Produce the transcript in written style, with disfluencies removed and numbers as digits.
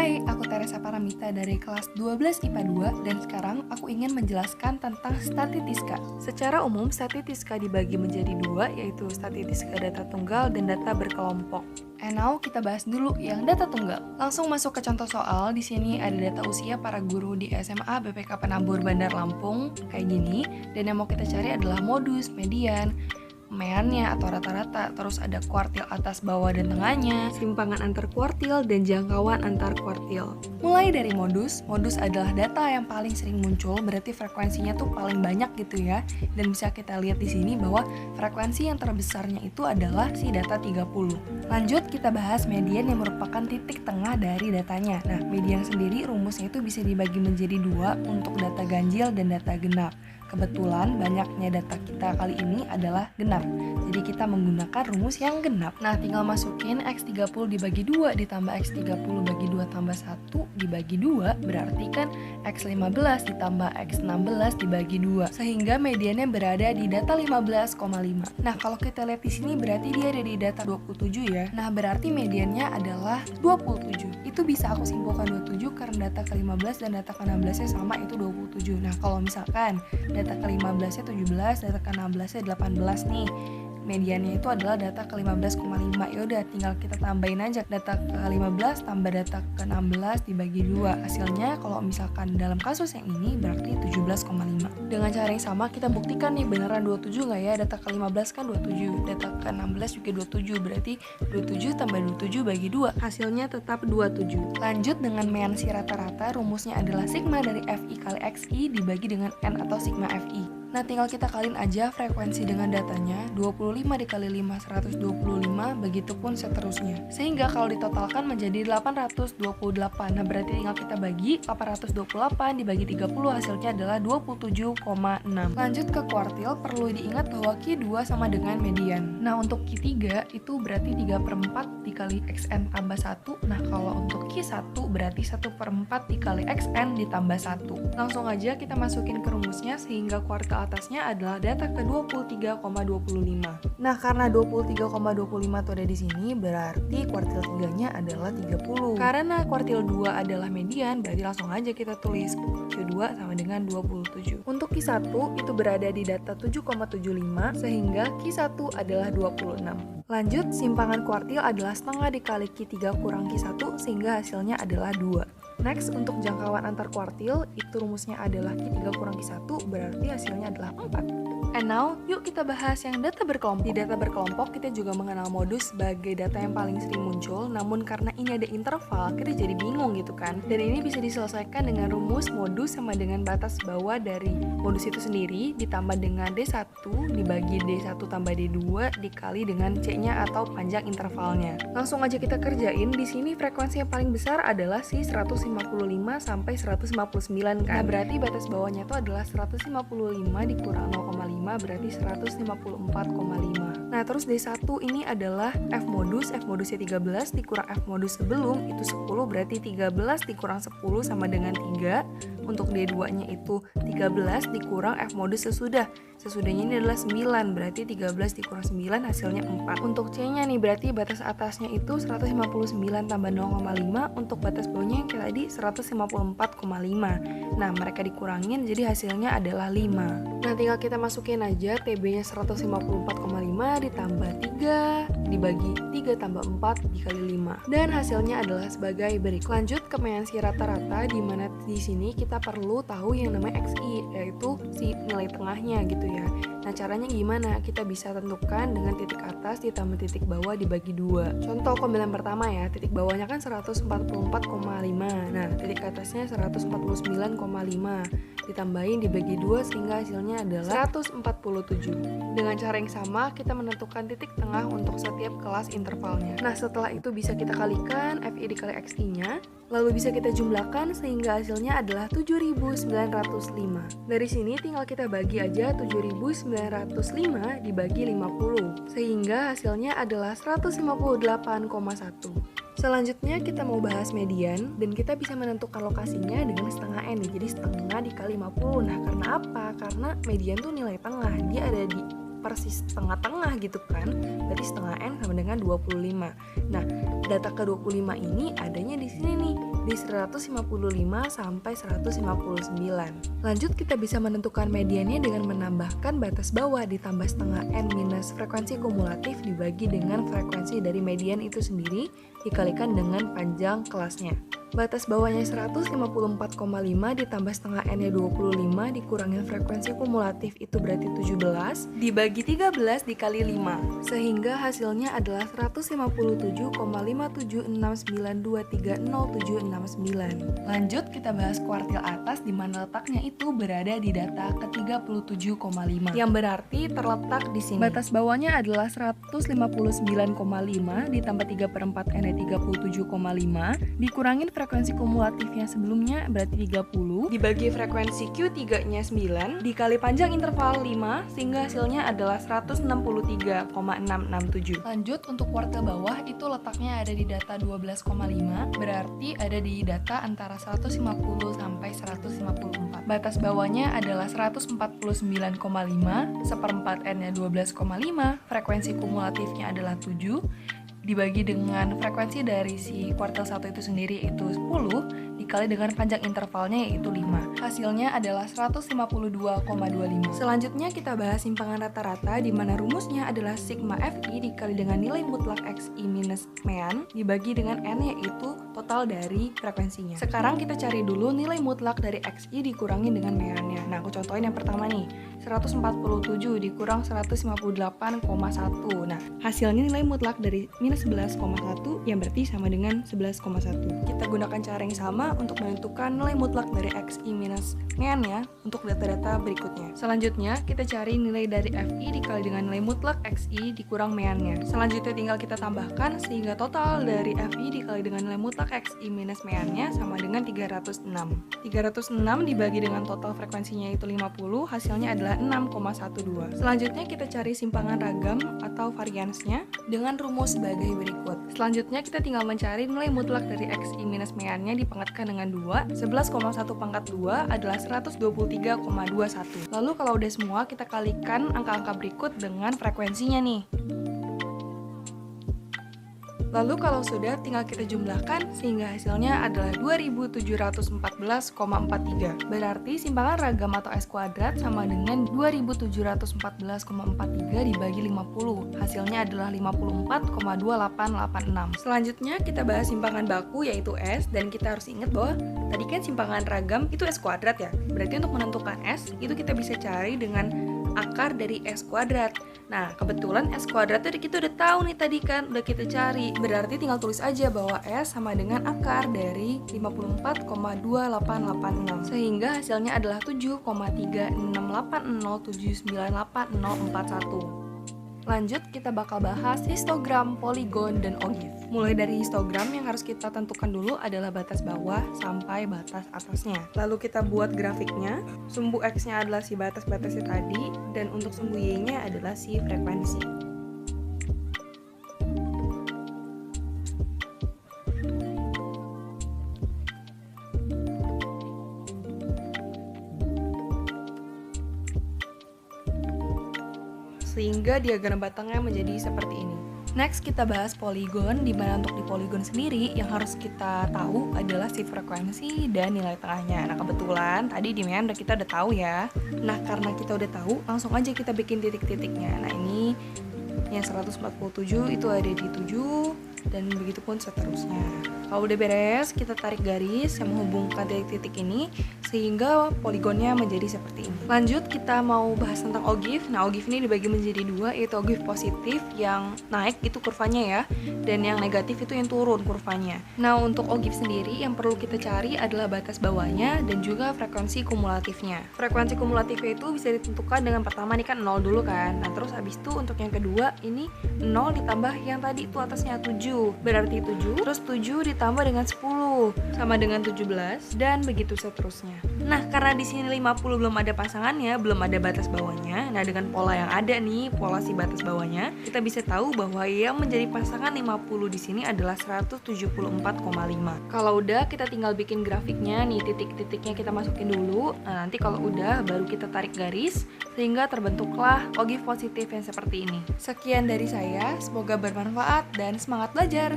Hai, aku Teresa Paramita dari kelas 12 IPA 2 dan sekarang aku ingin menjelaskan tentang statistiska. Secara umum, statistiska dibagi menjadi dua, yaitu statistiska data tunggal dan data berkelompok. And now kita bahas dulu yang data tunggal. Langsung masuk ke contoh soal. Di sini ada data usia para guru di SMA BPK Penambur Bandar Lampung kayak gini, dan yang mau kita cari adalah modus, median, meannya atau rata-rata, terus ada kuartil atas, bawah, dan tengahnya, simpangan antar kuartil, dan jangkauan antar kuartil. Mulai dari modus adalah data yang paling sering muncul, berarti frekuensinya tuh paling banyak gitu ya. Dan bisa kita lihat di sini bahwa frekuensi yang terbesarnya itu adalah si data 30. Lanjut kita bahas median yang merupakan titik tengah dari datanya. Nah, median sendiri rumusnya itu bisa dibagi menjadi dua untuk data ganjil dan data genap. Kebetulan banyaknya data kita kali ini adalah genap, jadi kita menggunakan rumus yang genap. Nah, tinggal masukin X30 dibagi 2 ditambah X30 bagi 2 tambah 1 dibagi 2, berarti kan X15 ditambah X16 dibagi 2, sehingga mediannya berada di data 15,5. Nah, kalau kita lihat di sini berarti dia ada di data 27 ya. Nah, berarti mediannya adalah 27. Itu bisa aku simpulkan 27 karena data ke-15 dan data ke-16-nya sama, itu 27. Nah, kalau misalkan data ke-15-nya 17, data ke-16-nya 18 nih. Mediannya itu adalah data ke-15,5. Yaudah, tinggal kita tambahin aja data ke-15 tambah data ke-16 dibagi 2. Hasilnya kalau misalkan dalam kasus yang ini berarti 17,5. Dengan cara yang sama kita buktikan nih beneran 27 nggak ya. Data ke-15 kan 27, data ke-16 juga 27, berarti 27 tambah 27 bagi 2. Hasilnya tetap 27. Lanjut dengan mean si rata-rata, rumusnya adalah sigma dari FI kali XI dibagi dengan N atau sigma FI. Nah, tinggal kita kaliin aja frekuensi dengan datanya, 25 dikali 5, 125, begitupun seterusnya. Sehingga kalau ditotalkan menjadi 828. Nah, berarti tinggal kita bagi 828 dibagi 30, hasilnya adalah 27,6. Lanjut ke kuartil, perlu diingat bahwa Q2 sama dengan median. Nah, untuk Q3 itu berarti 3/4 dikali XN tambah 1. Nah, kalau untuk Q1 berarti 1/4 dikali XN ditambah 1. Langsung aja kita masukin ke rumusnya sehingga kuartil atasnya adalah data ke 23,25. Nah, karena 23,25 itu ada di sini, berarti kuartil 3-nya adalah 30. Karena kuartil 2 adalah median, berarti langsung aja kita tulis Q2 sama dengan 27. Untuk Q1 itu berada di data 7,75 sehingga Q1 adalah 26. Lanjut, simpangan kuartil adalah setengah dikali Q3 kurang Q1 sehingga hasilnya adalah 2. Next, untuk jangkauan antar kuartil, itu rumusnya adalah Q3 kurang Q1, berarti hasilnya adalah 4. And now, yuk kita bahas yang data berkelompok. Di data berkelompok, kita juga mengenal modus sebagai data yang paling sering muncul, namun karena ini ada interval, kita jadi bingung gitu kan. Dan ini bisa diselesaikan dengan rumus modus sama dengan batas bawah dari modus itu sendiri, ditambah dengan D1 dibagi D1 tambah D2 dikali dengan C-nya atau panjang intervalnya. Langsung aja kita kerjain. Di sini frekuensi yang paling besar adalah si 155 sampai 159 kan. Nah, berarti batas bawahnya itu adalah 155 dikurang 0,5 berarti 154,5. Nah, terus D1 ini adalah F modusnya 13 dikurang F modus sebelum itu 10, berarti 13 dikurang 10 sama dengan 3. Untuk D2-nya itu 13 dikurang F modus sesudahnya ini adalah 9, berarti 13 dikurang 9 hasilnya 4. Untuk C-nya nih berarti batas atasnya itu 159 tambah 0,5, untuk batas bawahnya yang kayak tadi 154,5. Nah, mereka dikurangin jadi hasilnya adalah 5. Nah, tinggal kita masukin aja TB-nya 154,5 ditambah 3 dibagi 3 tambah 4 dikali 5. Dan hasilnya adalah sebagai berikut. Lanjut ke mean si rata-rata, di mana di sini kita perlu tahu yang namanya XI, yaitu si nilai tengahnya gitu ya. Nah, caranya gimana? Kita bisa tentukan dengan titik atas ditambah titik bawah dibagi 2. Contoh pemilihan pertama ya, titik bawahnya kan 144,5. Nah, titik atasnya 149,5. Ditambahin dibagi 2 sehingga hasilnya adalah 147. Dengan cara yang sama, kita menentukan titik tengah untuk setiap kelas intervalnya. Nah, setelah itu bisa kita kalikan FI dikali XI-nya, lalu bisa kita jumlahkan sehingga hasilnya adalah 7.905. Dari sini tinggal kita bagi aja 7.905 dibagi 50, sehingga hasilnya adalah 158,1. Selanjutnya kita mau bahas median, dan kita bisa menentukan lokasinya dengan setengah N. Jadi setengah dikali 50. Nah, karena apa? Karena median tuh nilai tengah, dia ada di persis tengah-tengah gitu kan, berarti setengah N sama dengan 25. Nah, data ke 25 ini adanya di sini nih, di 155 sampai 159. Lanjut, kita bisa menentukan mediannya dengan menambahkan batas bawah ditambah setengah N minus frekuensi kumulatif dibagi dengan frekuensi dari median itu sendiri dikalikan dengan panjang kelasnya. Batas bawahnya 154,5 ditambah setengah N-nya 25 dikurangin frekuensi kumulatif itu berarti 17 dibagi 13 dikali 5 sehingga hasilnya adalah 157,5769230769. Lanjut, kita bahas kuartil atas di mana letaknya itu berada di data ke-37,5 yang berarti terletak di sini. Batas bawahnya adalah 159,5 ditambah 3/4 N-nya 37,5 dikurangin frekuensi kumulatifnya sebelumnya berarti 30 dibagi frekuensi Q3-nya 9 dikali panjang interval 5 sehingga hasilnya adalah 163,667. Lanjut, untuk kuartil bawah itu letaknya ada di data 12,5 berarti ada di data antara 150 sampai 154. Batas bawahnya adalah 149,5 1/4 N-nya 12,5 frekuensi kumulatifnya adalah 7 dibagi dengan frekuensi dari si kuartil 1 itu sendiri itu 10 dikali dengan panjang intervalnya yaitu 5. Hasilnya adalah 152,25. Selanjutnya kita bahas simpangan rata-rata di mana rumusnya adalah sigma Fi dikali dengan nilai mutlak Xi minus mean dibagi dengan N yaitu total dari frekuensinya. Sekarang kita cari dulu nilai mutlak dari Xi dikurangi dengan meannya. Nah, aku contohin yang pertama nih. 147 dikurang 158,1. Nah, hasilnya nilai mutlak dari minus 11,1 yang berarti sama dengan 11,1. Kita gunakan cara yang sama untuk menentukan nilai mutlak dari Xi minus mean ya untuk data-data berikutnya. Selanjutnya, kita cari nilai dari Fi dikali dengan nilai mutlak Xi dikurang meannya. Selanjutnya tinggal kita tambahkan sehingga total dari Fi dikali dengan nilai mutlak Xi minus meannya sama dengan 306. 306 dibagi dengan total frekuensinya itu 50, hasilnya adalah 6,12. Selanjutnya kita cari simpangan ragam atau variansnya dengan rumus sebagai berikut. Selanjutnya kita tinggal mencari nilai mutlak dari Xi minus meannya dipangkatkan dengan 2. 11,1 pangkat 2 adalah 123,21. Lalu kalau udah semua kita kalikan angka-angka berikut dengan frekuensinya nih. Lalu kalau sudah tinggal kita jumlahkan sehingga hasilnya adalah 2714,43. Berarti simpangan ragam atau S kuadrat sama dengan 2714,43 dibagi 50. Hasilnya adalah 54,2886. Selanjutnya kita bahas simpangan baku yaitu S dan kita harus ingat bahwa tadi kan simpangan ragam itu S kuadrat ya. Berarti untuk menentukan S itu kita bisa cari dengan akar dari S kuadrat. Nah, kebetulan S kuadrat tadi kita udah tahu nih tadi kan, udah kita cari. Berarti tinggal tulis aja bahwa S sama dengan akar dari 54,2886. Sehingga hasilnya adalah 7,3680798041. Lanjut, kita bakal bahas histogram, poligon, dan ogive. Mulai dari histogram yang harus kita tentukan dulu adalah batas bawah sampai batas atasnya. Lalu kita buat grafiknya. Sumbu X-nya adalah si batas-batasnya tadi, dan untuk sumbu Y-nya adalah si frekuensi. Sehingga diagram batangnya menjadi seperti ini. Next kita bahas poligon, di mana untuk di poligon sendiri yang harus kita tahu adalah si frekuensi dan nilai tengahnya. Nah, kebetulan tadi di mean kita udah tahu ya. Nah, karena kita udah tahu, langsung aja kita bikin titik-titiknya. Nah, ini yang 147 itu ada di 7 dan begitu pun seterusnya. Kalau udah beres, kita tarik garis yang menghubungkan titik-titik ini sehingga poligonnya menjadi seperti ini. Lanjut, kita mau bahas tentang ogive. Nah, ogive ini dibagi menjadi dua, yaitu ogive positif yang naik itu kurvanya ya, dan yang negatif itu yang turun kurvanya. Nah, untuk ogive sendiri yang perlu kita cari adalah batas bawahnya dan juga frekuensi kumulatifnya. Frekuensi kumulatifnya itu bisa ditentukan dengan pertama nih kan 0 dulu kan. Nah, terus habis itu untuk yang kedua ini 0 ditambah yang tadi itu atasnya 7. Berarti 7, terus 7 ditambah dengan 10 sama dengan 17 dan begitu seterusnya. Nah, karena di sini 50 belum ada pasangannya, belum ada batas bawahnya. Nah, dengan pola yang ada nih, pola si batas bawahnya, kita bisa tahu bahwa yang menjadi pasangan 50 di sini adalah 174,5. Kalau udah, kita tinggal bikin grafiknya nih, titik-titiknya kita masukin dulu. Nah, nanti kalau udah baru kita tarik garis sehingga terbentuklah ogive positif yang seperti ini. Sekian dari saya, semoga bermanfaat dan semangat belajar.